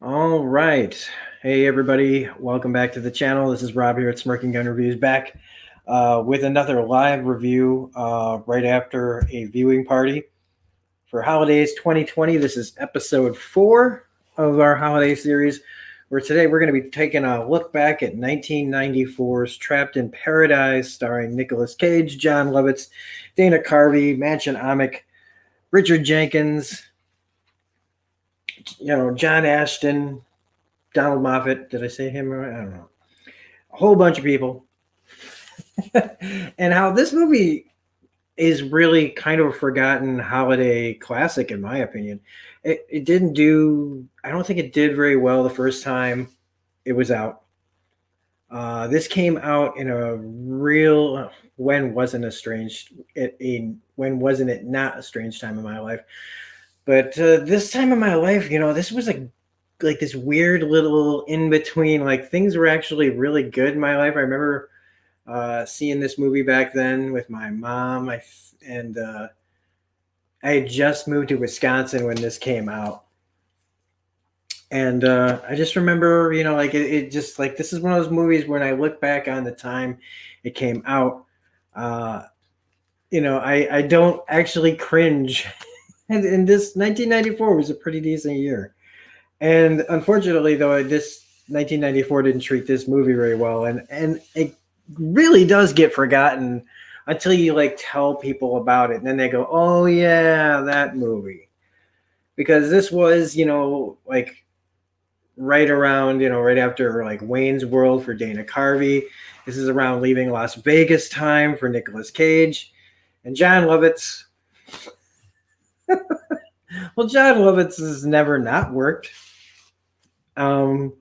All right. Hey, everybody. Welcome back to the channel. This is Rob here at Smirking Gun Reviews back with another live review right after a viewing party for Holidays 2020. This is episode 4 of our holiday series, where today we're going to be taking a look back at 1994's Trapped in Paradise, starring Nicolas Cage, John Lovitz, Dana Carvey, Mansion Amick, Richard Jenkins, John Ashton, Donald Moffat. Did I say him right? I don't know. A whole bunch of people. And how this movie is really kind of a forgotten holiday classic, in my opinion. It didn't do, I don't think it did very well the first time it was out. This came out in a real, when wasn't a strange, when wasn't it not a strange time in my life? But this time in my life, this was like this weird little in between. Like things were actually really good in my life. I remember seeing this movie back then with my mom. And I had just moved to Wisconsin when this came out, and I just remember, like it just like this is one of those movies when I look back on the time it came out. Uh, I don't actually cringe. And this 1994 was a pretty decent year. And unfortunately, though, this 1994 didn't treat this movie very well, and it really does get forgotten until you like tell people about it, and then they go, "Oh yeah, that movie," because this was, like right around, right after like Wayne's World for Dana Carvey. This is around Leaving Las Vegas time for Nicolas Cage and John Lovitz. Well, John Lovitz has never not worked. Um,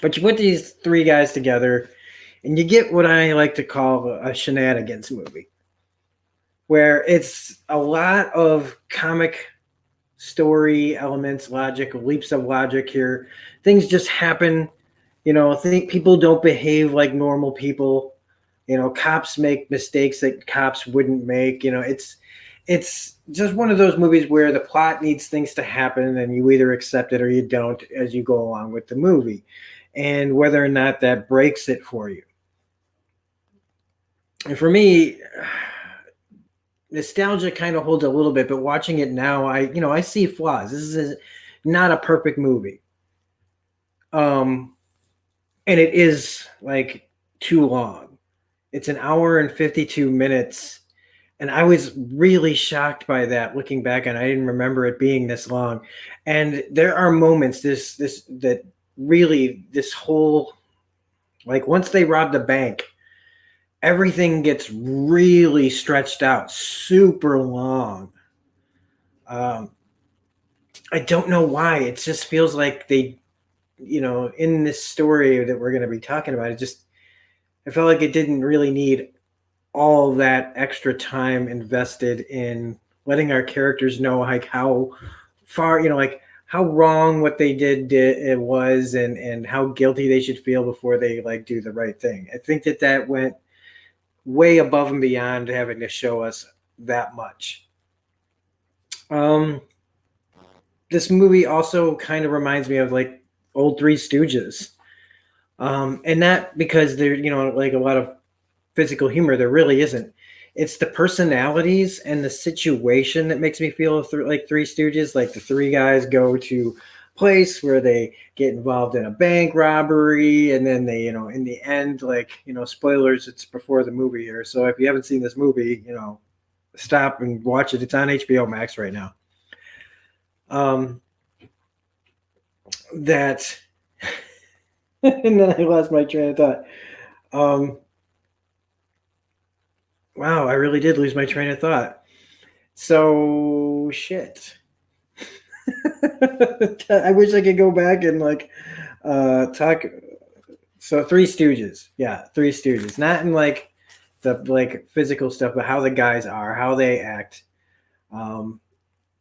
but you put these three guys together, and you get what I like to call a shenanigans movie, where it's a lot of comic story elements, logic, leaps of logic here. Things just happen. Think people don't behave like normal people. Cops make mistakes that cops wouldn't make. It's just one of those movies where the plot needs things to happen, and you either accept it or you don't as you go along with the movie, and whether or not that breaks it for you. And for me, nostalgia kind of holds a little bit, but watching it now, I see flaws. This is not a perfect movie. And it is like too long. It's an hour and 52 minutes. And I was really shocked by that looking back, and I didn't remember it being this long. And there are moments that really this whole, like, once they rob the bank, everything gets really stretched out, super long. Um, I don't know why. It just feels like they, in this story that we're going to be talking about, I felt like it didn't really need all that extra time invested in letting our characters know like how far, like how wrong what they did it was, and how guilty they should feel before they like do the right thing. I think that went way above and beyond having to show us that much. Um, this movie also kind of reminds me of like old Three Stooges, and not because there, like a lot of physical humor. There really isn't. It's the personalities and the situation that makes me feel like Three Stooges. Like the three guys go to a place where they get involved in a bank robbery, and then they, in the end, like, spoilers. It's before the movie here, so if you haven't seen this movie, stop and watch it. It's on HBO Max right now. Um, that, and then I lost my train of thought. Um, wow, I really did lose my train of thought. So shit. I wish I could go back and like talk. So Three Stooges, yeah, Three Stooges. Not in like the like physical stuff, but how the guys are, how they act. Um,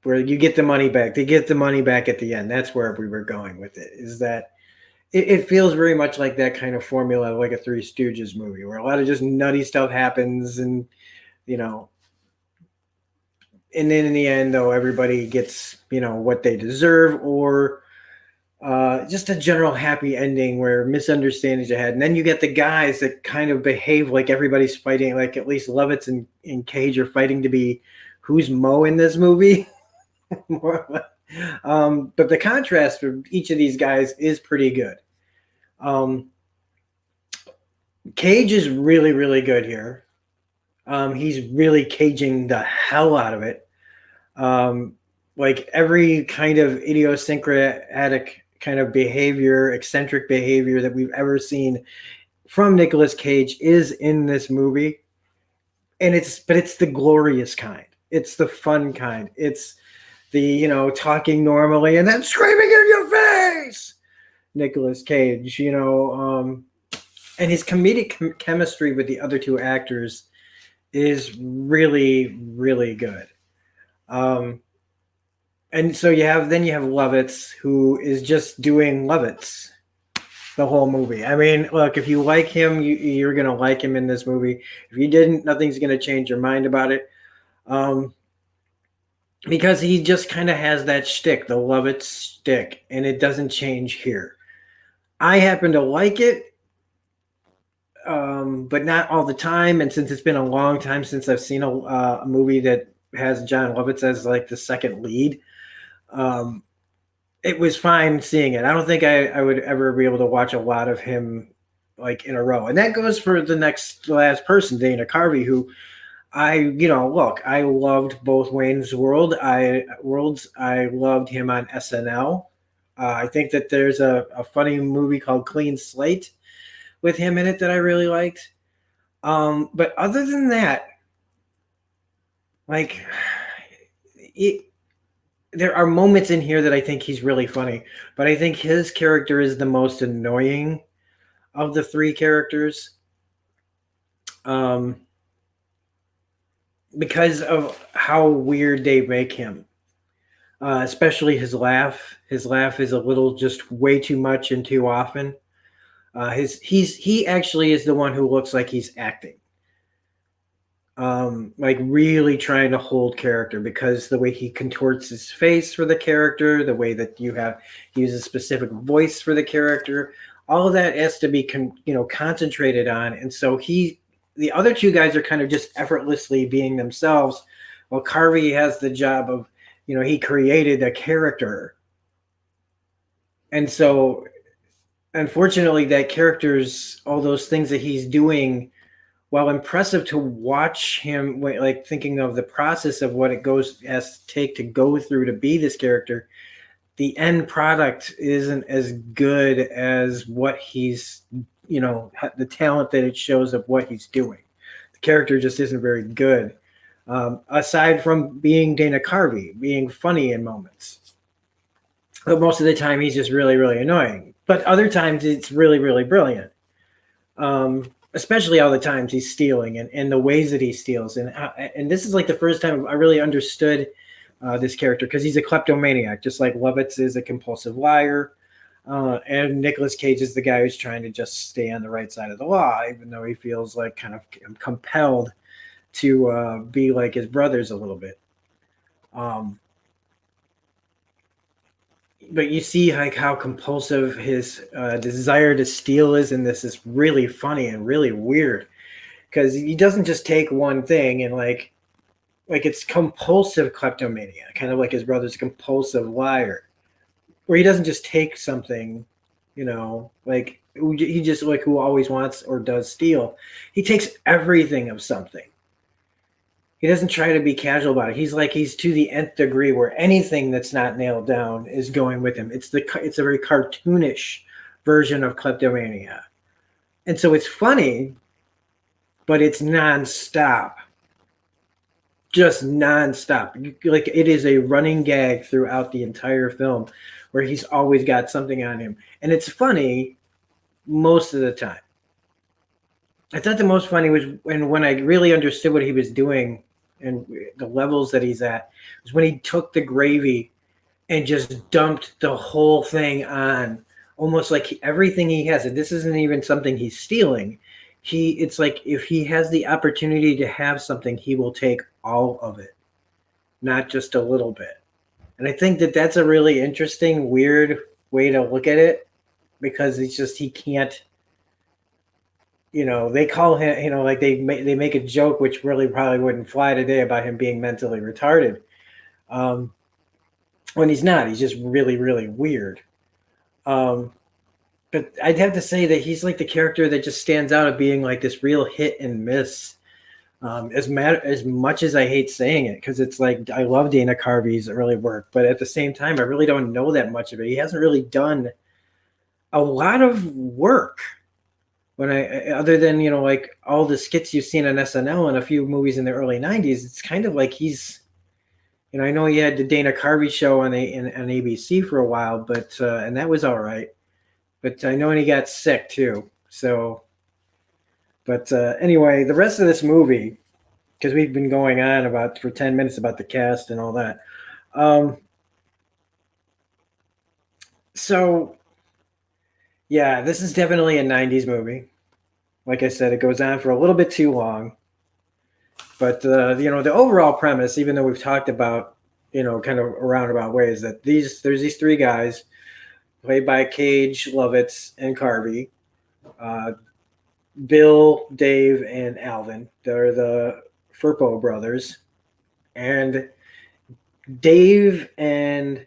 where you get the money back. They get the money back at the end. That's where we were going with it. Is that it feels very much like that kind of formula, like a Three Stooges movie, where a lot of just nutty stuff happens, and you know, and then in the end, though, everybody gets what they deserve, or Just a general happy ending where misunderstandings are had. And then you get the guys that kind of behave like everybody's fighting, like at least Lovitz and Cage are fighting to be who's Mo in this movie. But the contrast for each of these guys is pretty good. Cage is really, really good here. He's really caging the hell out of it. Like every kind of idiosyncratic kind of behavior, eccentric behavior that we've ever seen from Nicolas Cage is in this movie. And it's the glorious kind. It's the fun kind. It's the, talking normally and then screaming in your face. Nicolas Cage, and his comedic chemistry with the other two actors is really, really good. And so you have Lovitz, who is just doing Lovitz the whole movie. I mean, look, if you like him, you're gonna like him in this movie. If you didn't, nothing's gonna change your mind about it. Because he just kind of has that shtick, the Lovitz shtick, and it doesn't change here. I happen to like it, but not all the time. And since it's been a long time since I've seen a movie that has Jon Lovitz as like the second lead, it was fine seeing it. I don't think I would ever be able to watch a lot of him like in a row. And that goes for the last person, Dana Carvey, who I loved both Wayne's Worlds. I loved him on SNL. I think that there's a funny movie called Clean Slate with him in it that I really liked. But other than that, like, there are moments in here that I think he's really funny, but I think his character is the most annoying of the three characters. Because of how weird they make him. Especially his laugh. His laugh is a little just way too much and too often. He actually is the one who looks like he's acting. Like really trying to hold character, because the way he contorts his face for the character, the way that he uses a specific voice for the character, all of that has to be concentrated on. And so the other two guys are kind of just effortlessly being themselves, while Carvey has the job of, he created a character. And so unfortunately that character's, all those things that he's doing, while impressive to watch him, like thinking of the process of what it take to go through to be this character, the end product isn't as good as what he's, the talent that it shows of what he's doing. The character just isn't very good. Aside from being Dana Carvey, being funny in moments. But most of the time he's just really, really annoying. But other times it's really, really brilliant. Especially all the times he's stealing and the ways that he steals. And this is like the first time I really understood this character, because he's a kleptomaniac, just like Lovitz is a compulsive liar. And Nicolas Cage is the guy who's trying to just stay on the right side of the law, even though he feels like kind of compelled to be like his brothers a little bit. But you see like how compulsive his desire to steal is, and this is really funny and really weird, because he doesn't just take one thing and like it's compulsive kleptomania, kind of like his brother's compulsive liar, where he doesn't just take something, like he just like who always wants or does steal. He takes everything of something. He doesn't try to be casual about it. He's to the nth degree, where anything that's not nailed down is going with him. It's a very cartoonish version of kleptomania. And so it's funny, but it's nonstop. Just nonstop. Like it is a running gag throughout the entire film, where he's always got something on him. And it's funny most of the time. I thought the most funny was when I really understood what he was doing and the levels that he's at, was when he took the gravy and just dumped the whole thing on, almost like everything he has. And this isn't even something he's stealing. It's like if he has the opportunity to have something, he will take all of it, not just a little bit. And I think that that's a really interesting, weird way to look at it, because he can't, they call him, like they make a joke which really probably wouldn't fly today about him being mentally retarded, when he's not. He's just really, really weird. But I'd have to say that he's like the character that just stands out of being like this real hit and miss. As much as I hate saying it, because it's like I love Dana Carvey's early work, but at the same time, I really don't know that much of it. He hasn't really done a lot of work other than like all the skits you've seen on SNL and a few movies in the early '90s. It's kind of like he's, I know he had the Dana Carvey show on ABC for a while, but and that was all right. But I know he got sick too. So, but anyway, the rest of this movie, because we've been going on for 10 minutes about the cast and all that. So, yeah, this is definitely a 90s movie. Like I said, it goes on for a little bit too long. But, the overall premise, even though we've talked about, kind of roundabout ways, that there's these three guys played by Cage, Lovitz, and Carvey. Bill, Dave, and Alvin. They're the Firpo brothers. And Dave and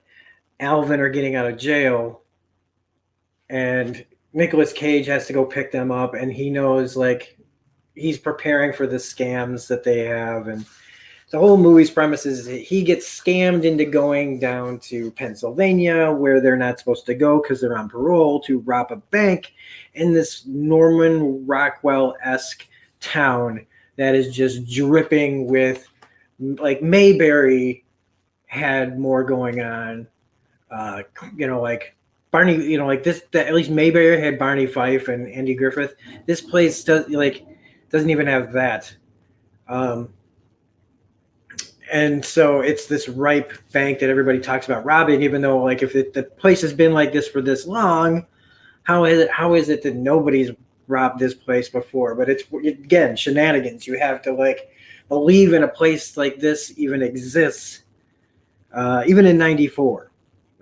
Alvin are getting out of jail. And Nicolas Cage has to go pick them up. And he knows, like, he's preparing for the scams that they have. And the whole movie's premise is he gets scammed into going down to Pennsylvania, where they're not supposed to go because they're on parole, to rob a bank in this Norman Rockwell-esque town that is just dripping with, like, Mayberry had more going on. Like Barney, like this, that at least Mayberry had Barney Fife and Andy Griffith. This place doesn't even have that. And so it's this ripe bank that everybody talks about robbing, even though, like, if the place has been like this for this long, how is it that nobody's robbed this place before? But it's, again, shenanigans. You have to, like, believe in a place like this even exists, even in '94.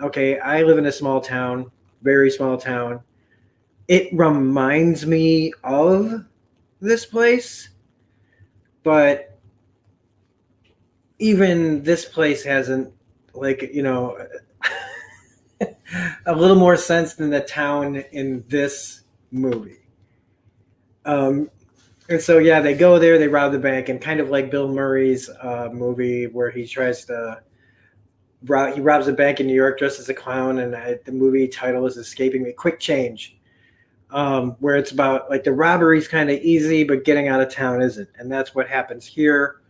Okay, I live in a small town, very small town. It reminds me of this place, but even this place hasn't, like, a little more sense than the town in this movie. And so, yeah, they go there, they rob the bank, and kind of like Bill Murray's movie where he tries to he robs a bank in New York dressed as a clown, and the movie title is escaping me. Quick Change, where it's about, like, the robbery's kind of easy, but getting out of town isn't. And that's what happens here,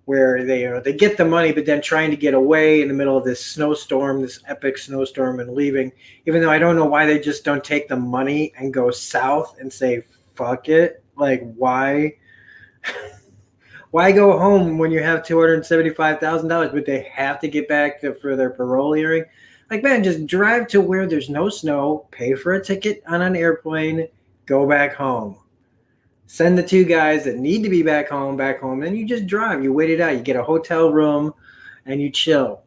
where they get the money, but then trying to get away in the middle of this snowstorm, this epic snowstorm, and leaving. Even though I don't know why they just don't take the money and go south and say, fuck it. Like, why? Why go home when you have $275,000, but they have to get back for their parole hearing? Like, man, just drive to where there's no snow, pay for a ticket on an airplane, go back home. Send the two guys that need to be back home, then you just drive. You wait it out. You get a hotel room, and you chill.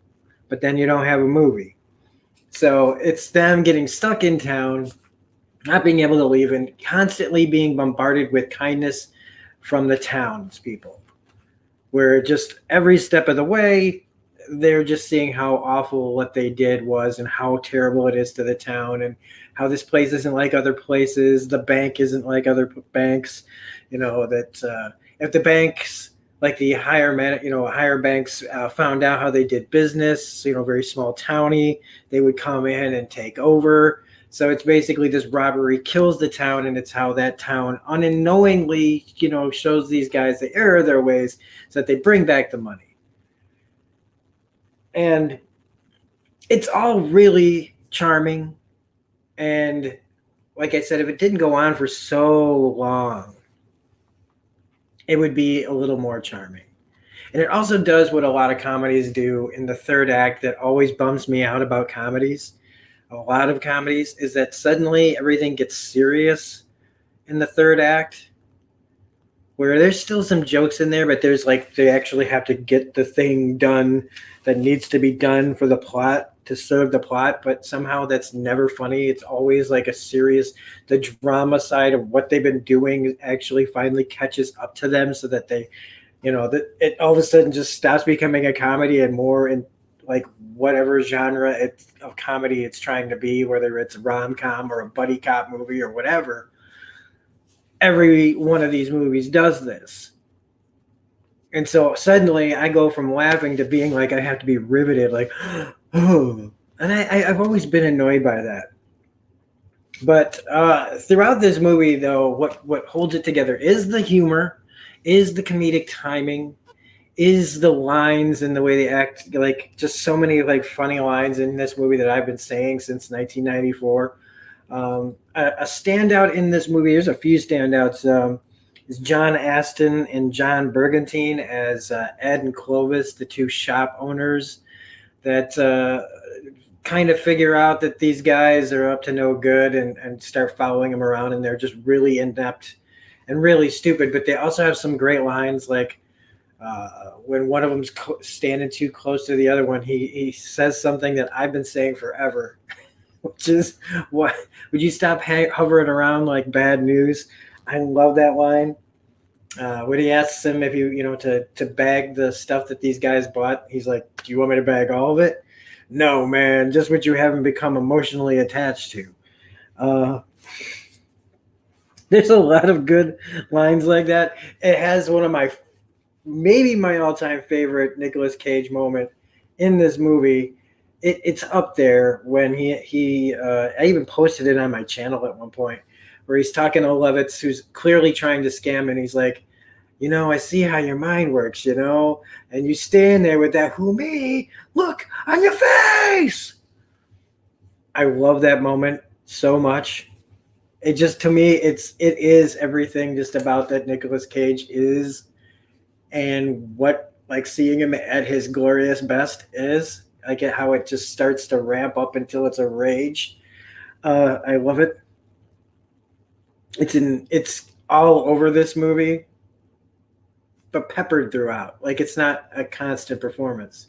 But then you don't have a movie. So it's them getting stuck in town, not being able to leave, and constantly being bombarded with kindness from the townspeople, where just every step of the way, they're just seeing how awful what they did was and how terrible it is to the town, and how this place isn't like other places. The bank isn't like other banks. That if the banks, like the higher banks, found out how they did business, very small towny, they would come in and take over. So it's basically this robbery kills the town, and it's how that town unknowingly, shows these guys the error of their ways so that they bring back the money. And it's all really charming. And like I said, if it didn't go on for so long, it would be a little more charming. And it also does what a lot of comedies do in the third act that always bums me out about comedies. A lot of comedies is that suddenly everything gets serious in the third act, where there's still some jokes in there, but there's, like, they actually have to get the thing done that needs to be done for the plot to serve the plot, but somehow that's never funny. It's always like a serious, the drama side of what they've been doing actually finally catches up to them, so that they, that it all of a sudden just stops becoming a comedy and more in like whatever genre of comedy it's trying to be, whether it's a rom-com or a buddy cop movie or whatever. Every one of these movies does this. And so suddenly I go from laughing to being like, I have to be riveted, like, oh. And I've always been annoyed by that. But throughout this movie, though, what holds it together is the humor, is the comedic timing, is the lines and the way they act. Like, just so many like funny lines in this movie that I've been saying since 1994. A standout in this movie, there's a few standouts, is John Astin and John Burgentine as Ed and Clovis, the two shop owners that kind of figure out that these guys are up to no good and start following them around, and they're just really inept and really stupid. But they also have some great lines, like when one of them's standing too close to the other one, he says something that I've been saying forever, which is, "What would you stop hovering around like bad news?" I love that line. When he asks him if to bag the stuff that these guys bought, he's like, "Do you want me to bag all of it?" "No, man, just what you haven't become emotionally attached to." There's a lot of good lines like that. It has one of maybe my all-time favorite Nicolas Cage moment in this movie. It's up there when I even posted it on my channel at one point, where he's talking to Levitz, who's clearly trying to scam, and he's like, "I see how your mind works, and you stand there with that 'who me' look on your face." I love that moment so much. It just, to me, it is everything just about that Nicolas Cage is, and what like seeing him at his glorious best is. I get how it just starts to ramp up until it's a rage. I love it. It's all over this movie, but peppered throughout. Like, it's not a constant performance.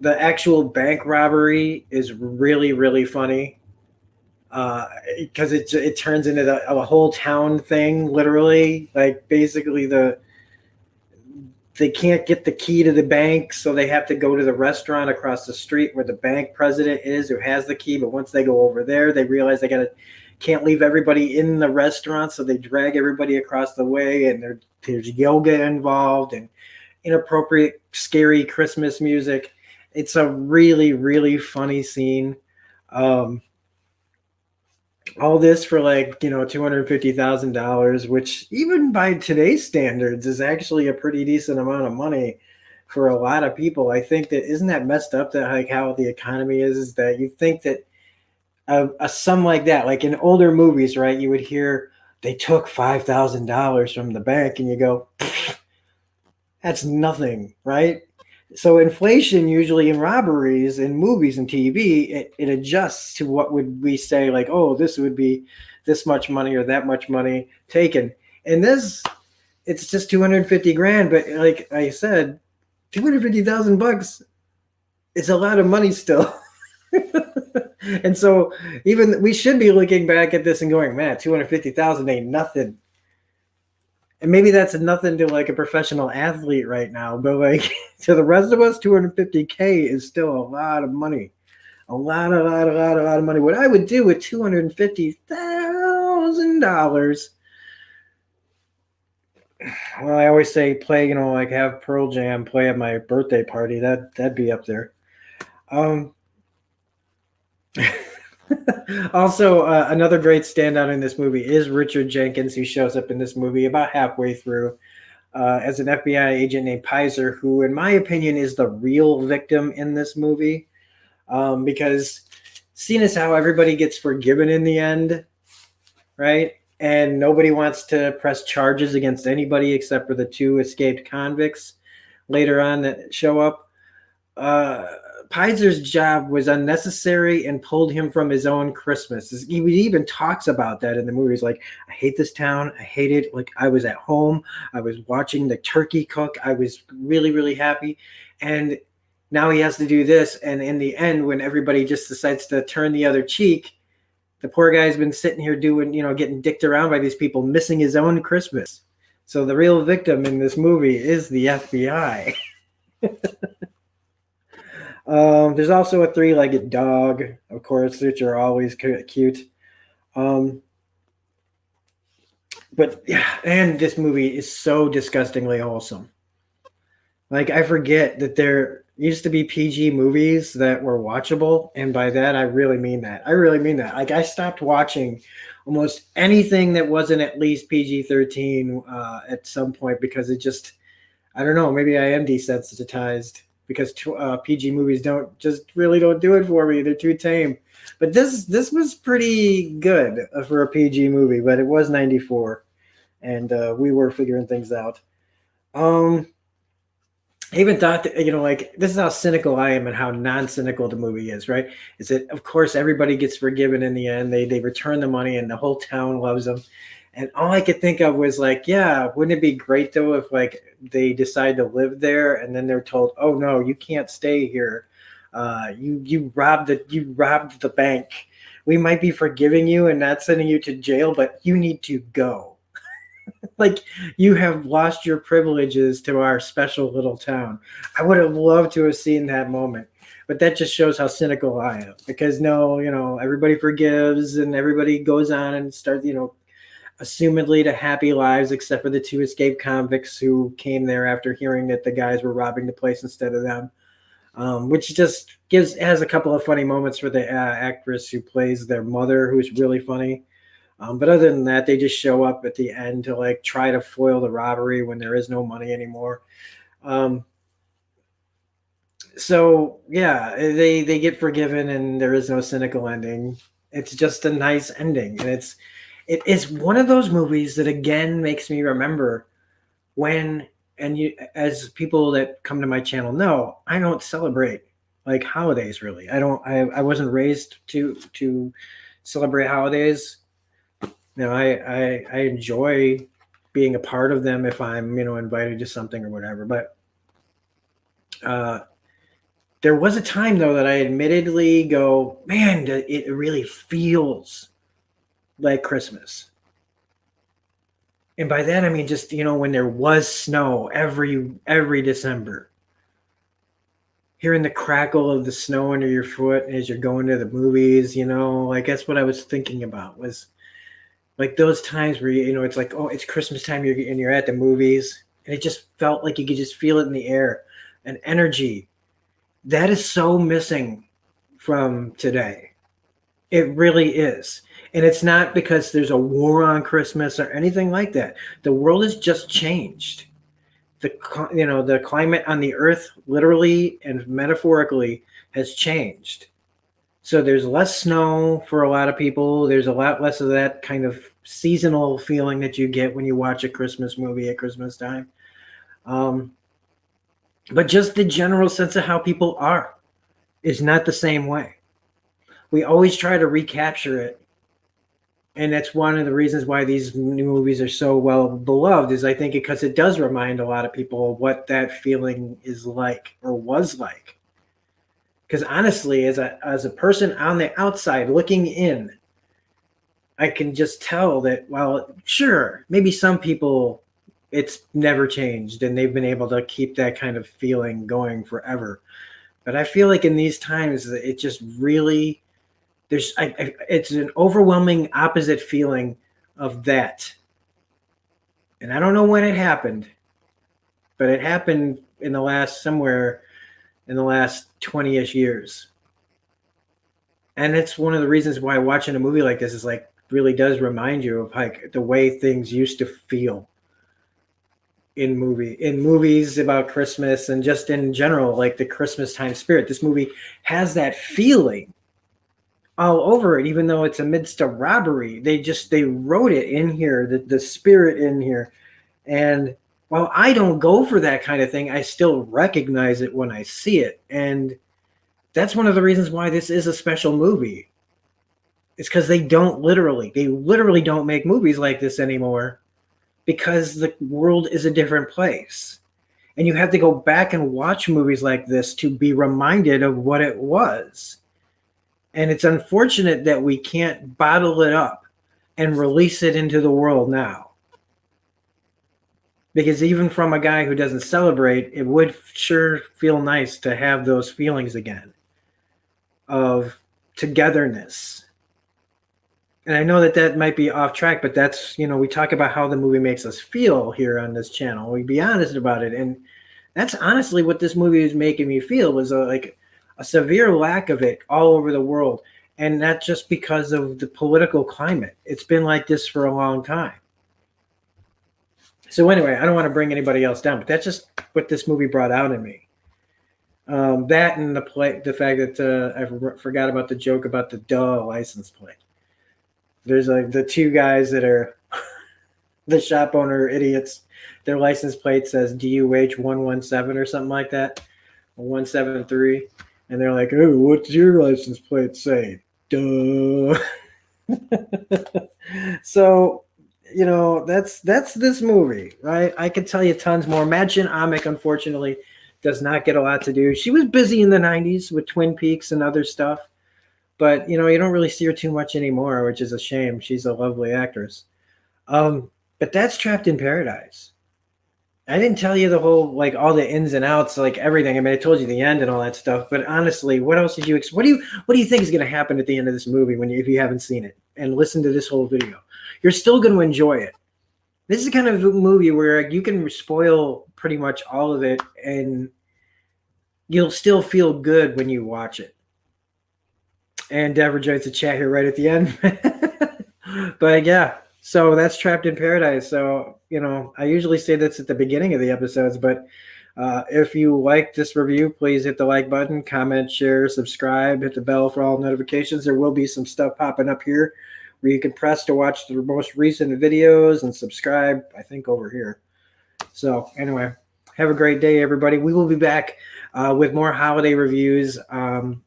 The actual bank robbery is really, really funny, because it turns into a whole town thing, literally. Like, basically they can't get the key to the bank, so they have to go to the restaurant across the street where the bank president is, who has the key. But once they go over there, they realize they can't leave everybody in the restaurant, so they drag everybody across the way, and there's yoga involved and inappropriate, scary Christmas music. It's a really, really funny scene. All this for like, $250,000, which even by today's standards is actually a pretty decent amount of money for a lot of people. I think isn't that messed up, that like how the economy is that you think that a sum like that, like in older movies, right, you would hear they took $5,000 from the bank, and you go, that's nothing, right? So inflation usually in robberies in movies and TV, it adjusts to what would we say, like, oh, this would be this much money or that much money taken. And this, it's just 250 grand, but like I said, $250,000, it's a lot of money still. And so even we should be looking back at this and going, man, 250,000 ain't nothing. And maybe that's nothing to like a professional athlete right now, but like to the rest of us, 250K is still a lot of money. A lot of money. What I would do with $250,000, well, I always say play, like have Pearl Jam play at my birthday party. That'd be up there. Also, another great standout in this movie is Richard Jenkins, who shows up in this movie about halfway through as an FBI agent named Pizer, who, in my opinion, is the real victim in this movie, because seeing as how everybody gets forgiven in the end, right? And nobody wants to press charges against anybody except for the two escaped convicts later on that show up. Pizer's job was unnecessary and pulled him from his own Christmas. He even talks about that in the movie. He's like, I hate this town. I hate it. Like, I was at home. I was watching the turkey cook. I was really, really happy. And Now he has to do this, and in the end, when everybody just decides to turn the other cheek, the poor guy's been sitting here doing, getting dicked around by these people, missing his own Christmas. So the real victim in this movie is the FBI. There's also a three-legged dog, of course, which are always cute. Um, but yeah, and this movie is so disgustingly wholesome. Like, I forget that there used to be PG movies that were watchable, and by that I really mean that. I really mean that. Like, I stopped watching almost anything that wasn't at least PG-13 at some point because it just, I don't know, maybe I am desensitized because PG movies don't do it for me. They're too tame. But this was pretty good for a PG movie, but it was 94, and we were figuring things out. Um, I even thought that, like, this is how cynical I am and how non-cynical the movie is, right? Is that, of course, everybody gets forgiven in the end. They return the money and the whole town loves them. And all I could think of was like, yeah, wouldn't it be great though if like they decide to live there and then they're told, oh no, you can't stay here. You robbed the bank. We might be forgiving you and not sending you to jail, but you need to go. Like, you have lost your privileges to our special little town. I would have loved to have seen that moment, but that just shows how cynical I am. Because no, everybody forgives and everybody goes on and starts, assumedly to happy lives, except for the two escaped convicts who came there after hearing that the guys were robbing the place instead of them. Which just has a couple of funny moments for the actress who plays their mother, who's really funny. But other than that, they just show up at the end to like try to foil the robbery when there is no money anymore. Um, so yeah, they get forgiven and there is no cynical ending. It's just a nice ending, and it is one of those movies that again makes me remember when, and you, as people that come to my channel know, I don't celebrate like holidays really. I wasn't raised to celebrate holidays. I enjoy being a part of them if I'm, invited to something or whatever. But uh, there was a time though that I admittedly go, man, it really feels like Christmas. And by that I mean just, when there was snow every December. Hearing the crackle of the snow under your foot as you're going to the movies, like that's what I was thinking about was like those times where it's like, oh, it's Christmas time, you're at the movies, and it just felt like you could just feel it in the air, an energy that is so missing from today. It really is. And it's not because there's a war on Christmas or anything like that. The world has just changed. The climate on the earth literally and metaphorically has changed. So there's less snow for a lot of people. There's a lot less of that kind of seasonal feeling that you get when you watch a Christmas movie at Christmas time. But just the general sense of how people are is not the same way. We always try to recapture it. And that's one of the reasons why these new movies are so well beloved is I think because it does remind a lot of people what that feeling is like or was like. Because honestly, as a person on the outside looking in, I can just tell that, well, sure, maybe some people it's never changed and they've been able to keep that kind of feeling going forever. But I feel like in these times, it just really, it's an overwhelming opposite feeling of that. And I don't know when it happened, but it happened in the last 20-ish years. And it's one of the reasons why watching a movie like this is like really does remind you of like the way things used to feel in movies about Christmas and just in general, like the Christmas time spirit. This movie has that feeling all over it, even though it's amidst a robbery. They wrote it in here, the spirit in here. And while I don't go for that kind of thing, I still recognize it when I see it. And that's one of the reasons why this is a special movie. It's because they literally don't make movies like this anymore because the world is a different place. And you have to go back and watch movies like this to be reminded of what it was. And it's unfortunate that we can't bottle it up and release it into the world now. Because even from a guy who doesn't celebrate, it would sure feel nice to have those feelings again of togetherness. And I know that that might be off track, but that's, we talk about how the movie makes us feel here on this channel. We be honest about it. And that's honestly what this movie was making me feel, was a severe lack of it all over the world. And not just because of the political climate. It's been like this for a long time. So anyway, I don't want to bring anybody else down, but that's just what this movie brought out in me. That and the fact that I forgot about the joke about the license plate. There's the two guys that are the shop owner idiots. Their license plate says DUH 117 or something like that, 173, and they're like, "Oh, what's your license plate say?" Duh. So, that's this movie, right? I could tell you tons more. Imagine Amick, unfortunately, does not get a lot to do. She was busy in the 90s with Twin Peaks and other stuff. But, you don't really see her too much anymore, which is a shame. She's a lovely actress. But that's Trapped in Paradise. I didn't tell you the whole, all the ins and outs, everything. I mean, I told you the end and all that stuff. But honestly, what else did you what do you think is going to happen at the end of this movie if you haven't seen it and listen to this whole video? You're still going to enjoy it. This is the kind of movie where you can spoil pretty much all of it, and you'll still feel good when you watch it. And Deborah joins the chat here right at the end. But yeah, so that's Trapped in Paradise. So, I usually say that's at the beginning of the episodes, but if you like this review, please hit the like button, comment, share, subscribe, hit the bell for all notifications. There will be some stuff popping up here where you can press to watch the most recent videos and subscribe, I think, over here. So anyway, have a great day, everybody. We will be back with more holiday reviews on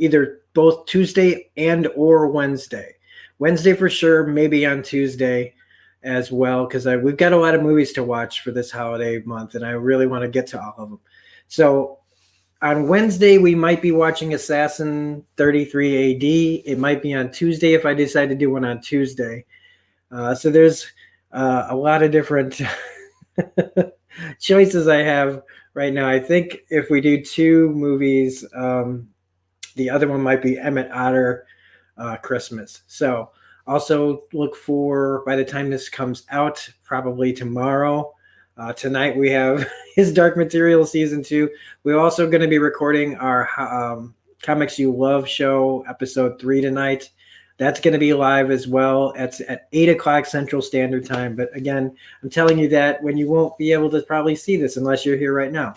either both Tuesday and or Wednesday. Wednesday for sure, maybe on Tuesday as well, because we've got a lot of movies to watch for this holiday month, and I really want to get to all of them. So on Wednesday, we might be watching Assassin 33 AD. It might be on Tuesday if I decide to do one on Tuesday. So there's a lot of different choices I have right now. I think if we do two movies, the other one might be Emmett Otter Christmas. So also look for, by the time this comes out, probably tomorrow. Tonight we have His Dark Material Season 2. We're also going to be recording our Comics You Love show, Episode 3 tonight. That's going to be live as well. It's at 8 o'clock Central Standard Time. But again, I'm telling you that when you won't be able to probably see this unless you're here right now.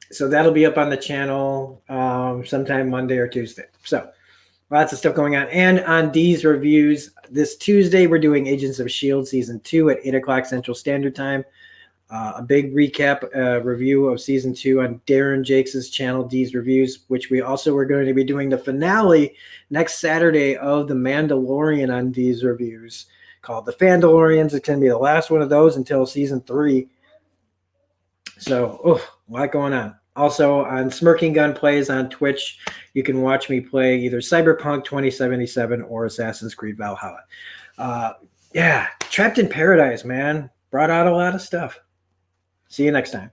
So that'll be up on the channel sometime Monday or Tuesday. So lots of stuff going on. And on Dee's Reviews, this Tuesday, we're doing Agents of S.H.I.E.L.D. Season 2 at 8 o'clock Central Standard Time. A big recap review of Season 2 on Darren Jakes' channel, Dee's Reviews, which we also are going to be doing the finale next Saturday of The Mandalorian on Dee's Reviews, called The Fandalorians. It's going to be the last one of those until Season 3. So, a lot going on. Also, on Smirking Gun Plays on Twitch, you can watch me play either Cyberpunk 2077 or Assassin's Creed Valhalla. Yeah, Trapped in Paradise, man. Brought out a lot of stuff. See you next time.